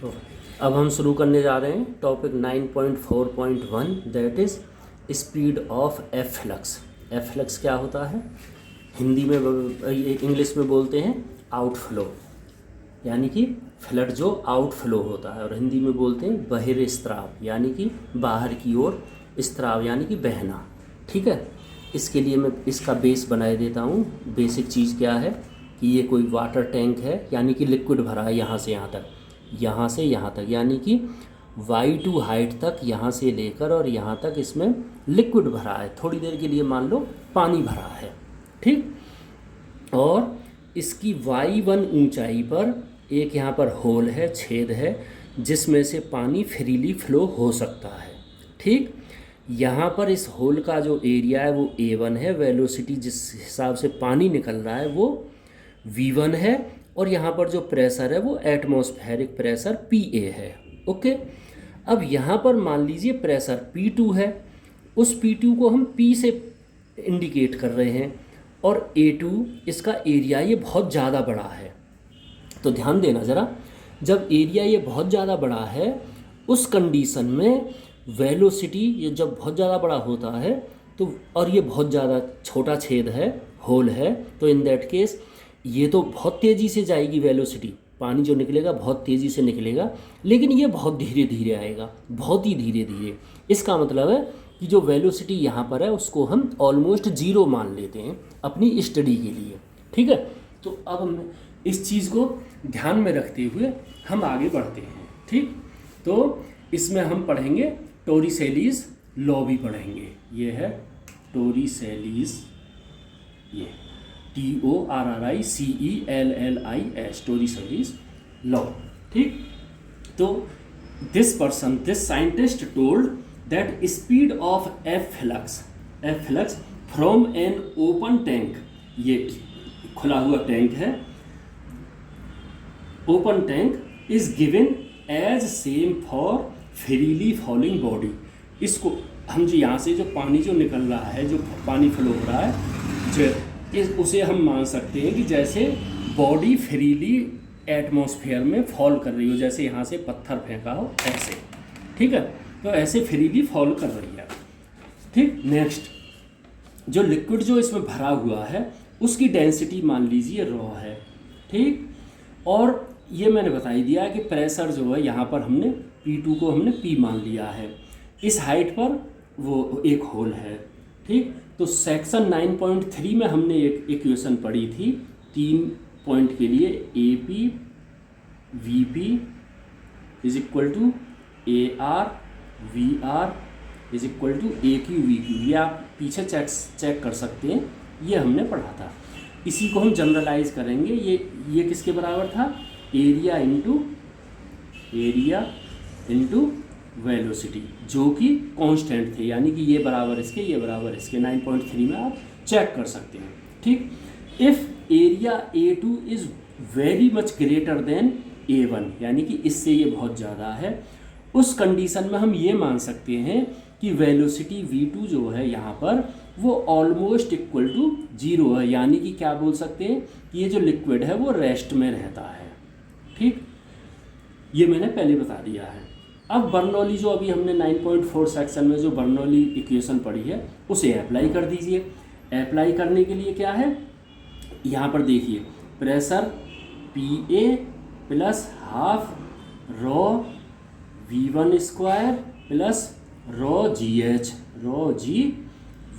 तो अब हम शुरू करने जा रहे हैं topic 9.4.1 that is speed of efflux. Efflux क्या होता है? हिंदी में इंग्लिश में बोलते हैं आउटफ्लो, यानी कि फ्लड जो आउटफ्लो होता है, और हिंदी में बोलते हैं बहिर्स्त्राव यानी कि बाहर की ओर, स्त्राव यानी कि बहना। ठीक है, इसके लिए मैं इसका बेस बनाए देता हूँ। बेसिक चीज़ क्या है कि ये कोई वाटर टैंक है, यानी कि लिक्विड भरा है यहाँ से यहाँ तक, यहाँ से यहाँ तक, यानी कि Y2 हाइट तक, यहाँ से लेकर और यहाँ तक इसमें लिक्विड भरा है। थोड़ी देर के लिए मान लो पानी भरा है, ठीक। और इसकी Y1 ऊंचाई पर एक यहाँ पर होल है, छेद है, जिसमें से पानी फ्रीली फ्लो हो सकता है, ठीक। यहाँ पर इस होल का जो एरिया है वो A1 है, वेलोसिटी जिस हिसाब से पानी निकल रहा है वो V1 है, और यहाँ पर जो प्रेशर है वो एटमॉस्फेरिक प्रेशर PA है। ओके, अब यहाँ पर मान लीजिए प्रेशर P2 है, उस P2 को हम P से इंडिकेट कर रहे हैं, और A2 इसका एरिया ये बहुत ज़्यादा बड़ा है। तो ध्यान देना ज़रा, जब एरिया ये बहुत ज़्यादा बड़ा है उस कंडीशन में वेलोसिटी ये जब बहुत ज़्यादा बड़ा होता है तो, और ये बहुत ज़्यादा छोटा छेद है, होल है, तो इन दैट केस ये तो बहुत तेज़ी से जाएगी वेलोसिटी, पानी जो निकलेगा बहुत तेज़ी से निकलेगा, लेकिन ये बहुत धीरे धीरे आएगा, बहुत ही धीरे धीरे। इसका मतलब है कि जो वेलोसिटी यहाँ पर है उसको हम ऑलमोस्ट ज़ीरो मान लेते हैं अपनी स्टडी के लिए, ठीक है। तो अब हम इस चीज़ को ध्यान में रखते हुए हम आगे बढ़ते हैं, ठीक। तो इसमें हम पढ़ेंगे टोरिसेलीज लॉ भी पढ़ेंगे। ये है टोरिसेलीज, ये TORRICELLIS, टोरिसेलीज लॉ, ठीक। तो this scientist told that speed of efflux from an open tank, ये खुला हुआ टैंक है, open tank is given as same for freely falling body. इसको हम जो यहाँ से जो पानी जो निकल रहा है, जो पानी फ्लो हो रहा है, उसे हम मान सकते हैं कि जैसे बॉडी फ्रीली एटमॉस्फेयर में फॉल कर रही हो, जैसे यहाँ से पत्थर फेंका हो ऐसे, ठीक है। तो ऐसे फ्रीली फॉल कर रही है, ठीक। नेक्स्ट, जो लिक्विड जो इसमें भरा हुआ है उसकी डेंसिटी मान लीजिए रॉ है, ठीक। और ये मैंने बता ही दिया कि प्रेशर जो है यहाँ पर हमने P2 को हमने P मान लिया है, इस हाइट पर वो एक होल है, ठीक। तो सेक्शन 9.3 में हमने एक इक्वेशन पढ़ी थी 3 पॉइंट के लिए, AP VP is equal to AR VR is equal to AQ VQ। ये आप पीछे चेक कर सकते हैं, ये हमने पढ़ा था। इसी को हम जनरलाइज करेंगे, ये किसके बराबर था? एरिया इंटू वेलोसिटी, जो कि कांस्टेंट थे, यानी कि ये बराबर इसके, ये बराबर इसके। 9.3 में आप चेक कर सकते हैं, ठीक। If area A2 is very much greater than A1, यानी कि इससे ये बहुत ज़्यादा है, उस कंडीशन में हम ये मान सकते हैं कि वेलोसिटी V2 जो है यहाँ पर वो ऑलमोस्ट इक्वल टू 0 है, यानी कि क्या बोल सकते हैं कि ये जो लिक्विड है वो रेस्ट में रहता है, ठीक। ये मैंने पहले बता दिया है। अब बर्नौली जो अभी हमने 9.4 सेक्शन में जो बर्नौली इक्वेशन पढ़ी है उसे अप्लाई कर दीजिए। अप्लाई करने के लिए क्या है, यहाँ पर देखिए, pressure PA plus half rho V1 square plus raw GH, raw G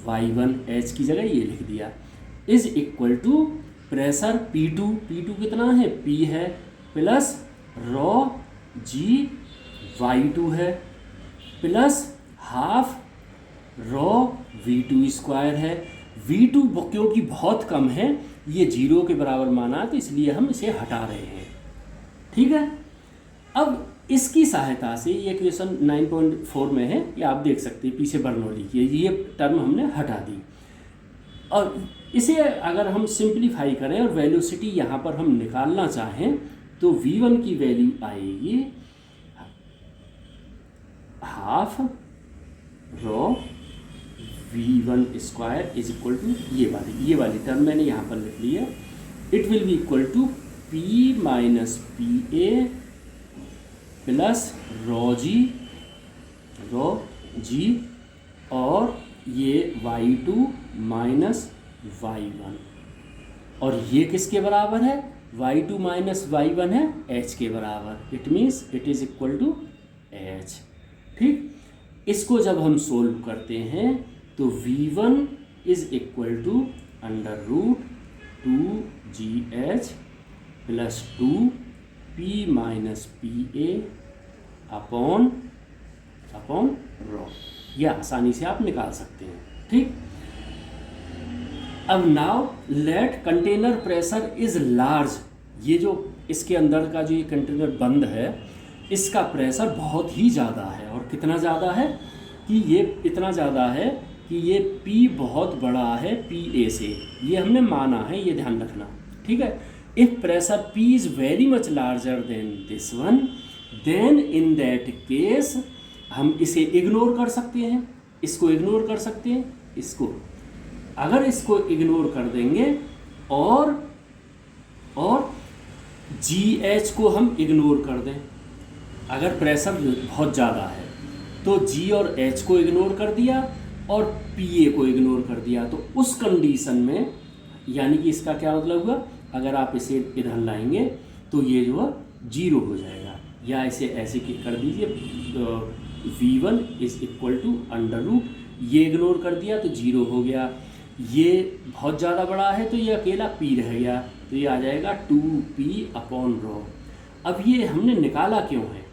Y1, H की जगह ये लिख दिया, is equal to pressure P2 कितना है? P है, प्लस रॉ G Y2 है, plus half raw V2 square है। V2 क्योंकि बहुत कम है, ये 0 के बराबर माना है, तो इसलिए हम इसे हटा रहे हैं, ठीक है। अब इसकी सहायता से ये इक्वेशन 9.4 में है, ये आप देख सकते हैं पीछे बर्नौली की, ये टर्म हमने हटा दी। और इसे अगर हम सिंप्लीफाई करें और वेलोसिटी यहाँ पर हम निकालना चाहें तो V1 की वैल्यू आएगी half rho V1 square is equal to ये वाली टर्म मैंने यहाँ पर लिख ली है, it will be equal to P minus PA plus rho g और ये y2 माइनस y1, और ये किसके बराबर है? y2 माइनस y1 है h के बराबर। It means it is equal to h। ठीक, इसको जब हम सोल्व करते हैं तो v1 is equal to under root 2gh plus 2p minus pa upon rho. यह आसानी से आप निकाल सकते हैं। ठीक, अब now let container pressure is large. ये जो इसके अंदर का जो ये कंटेनर बंद है, इसका प्रेशर बहुत ही ज़्यादा है। और कितना ज़्यादा है कि ये इतना ज़्यादा है कि ये P बहुत बड़ा है PA से, ये हमने माना है, ये ध्यान रखना। ठीक है, if pressure P is very much larger than this one, then in that case हम इसे इग्नोर कर सकते हैं, इसको इग्नोर कर सकते हैं, इसको अगर इसको इग्नोर कर देंगे और GH को हम इग्नोर कर दें, अगर प्रेशर बहुत ज़्यादा है तो G और H को इग्नोर कर दिया और PA को इग्नोर कर दिया, तो उस कंडीशन में यानी कि इसका क्या मतलब हुआ, अगर आप इसे इधर लाएंगे तो ये जो है 0 हो जाएगा। या इसे ऐसे कर दीजिए, V1 is equal to under root, ये इग्नोर कर दिया तो 0 हो गया। ये बहुत ज़्यादा बड़ा है तो ये अकेला P रह गया, तो ये आ जाएगा 2P अपॉन रो। अब ये हमने निकाला क्यों है?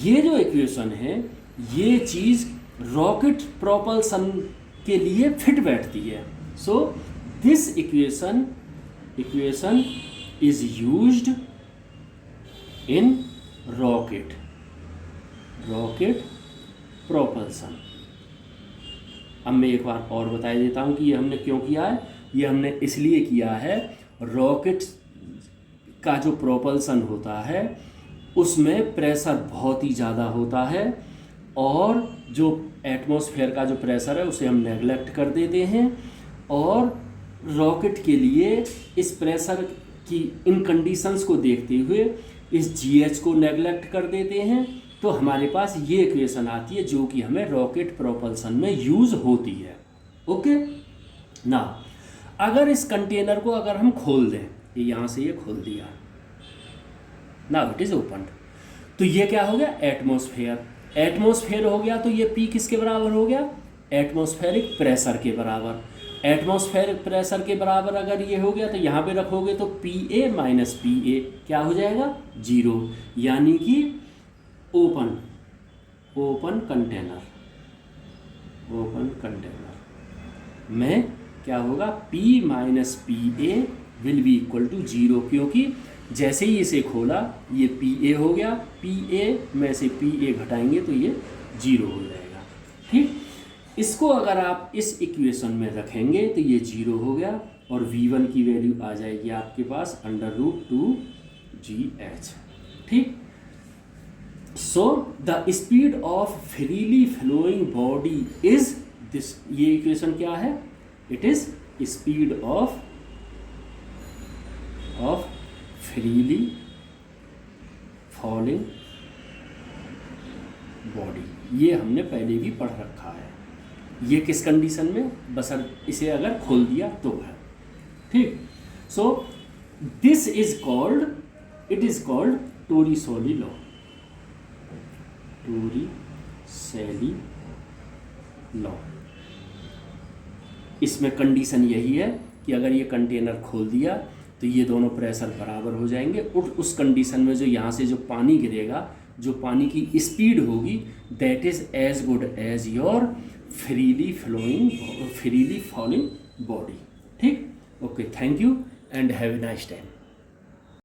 ये जो इक्वेशन है, ये चीज़ रॉकेट प्रोपल्सन के लिए फिट बैठती है। So this equation is used in rocket propulsion. अब मैं एक बार और बता देता हूँ कि ये हमने क्यों किया है। ये हमने इसलिए किया है, रॉकेट का जो प्रोपल्सन होता है उसमें प्रेशर बहुत ही ज़्यादा होता है, और जो एटमॉस्फेयर का जो प्रेशर है उसे हम नेगलेक्ट कर देते हैं, और रॉकेट के लिए इस प्रेशर की इन कंडीशंस को देखते हुए इस GH को नेगलेक्ट कर देते हैं। तो हमारे पास ये इक्वेशन आती है जो कि हमें रॉकेट प्रोपल्सन में यूज़ होती है। ओके ना, अगर इस कंटेनर को अगर हम खोल दें, ये यहाँ से ये खोल दिया, नाउ इट इज़ ओपन, तो ये क्या हो गया? एटमॉस्फेयर हो गया। तो ये P किसके बराबर हो गया? एटमॉस्फेरिक प्रेशर के बराबर। एटमॉस्फेरिक प्रेशर के बराबर अगर ये हो गया तो यहाँ पे रखोगे तो PA माइनस PA क्या हो जाएगा? 0। यानी कि ओपन कंटेनर में क्या होगा? P minus PA will be equal to 0, क्योंकि जैसे ही इसे खोला ये PA हो गया, PA में से PA घटाएंगे तो ये 0 हो जाएगा। ठीक, इसको अगर आप इस इक्वेशन में रखेंगे तो ये 0 हो गया, और V1 की वैल्यू आ जाएगी आपके पास अंडर रूट 2GH। ठीक, so the speed of freely flowing body is this. ये इक्वेशन क्या है? It is speed of freely falling body. ये हमने पहले भी पढ़ रखा है। ये किस कंडीशन में? बसर इसे अगर खोल दिया तो है। ठीक, so this is called, it is called Torricelli law. Torricelli law, इसमें कंडीशन यही है कि अगर ये कंटेनर खोल दिया तो ये दोनों प्रेशर बराबर हो जाएंगे, और उस कंडीशन में जो यहाँ से जो पानी गिरेगा, जो पानी की स्पीड होगी, that is as good as your freely falling body. ठीक, okay, thank you and have a nice time.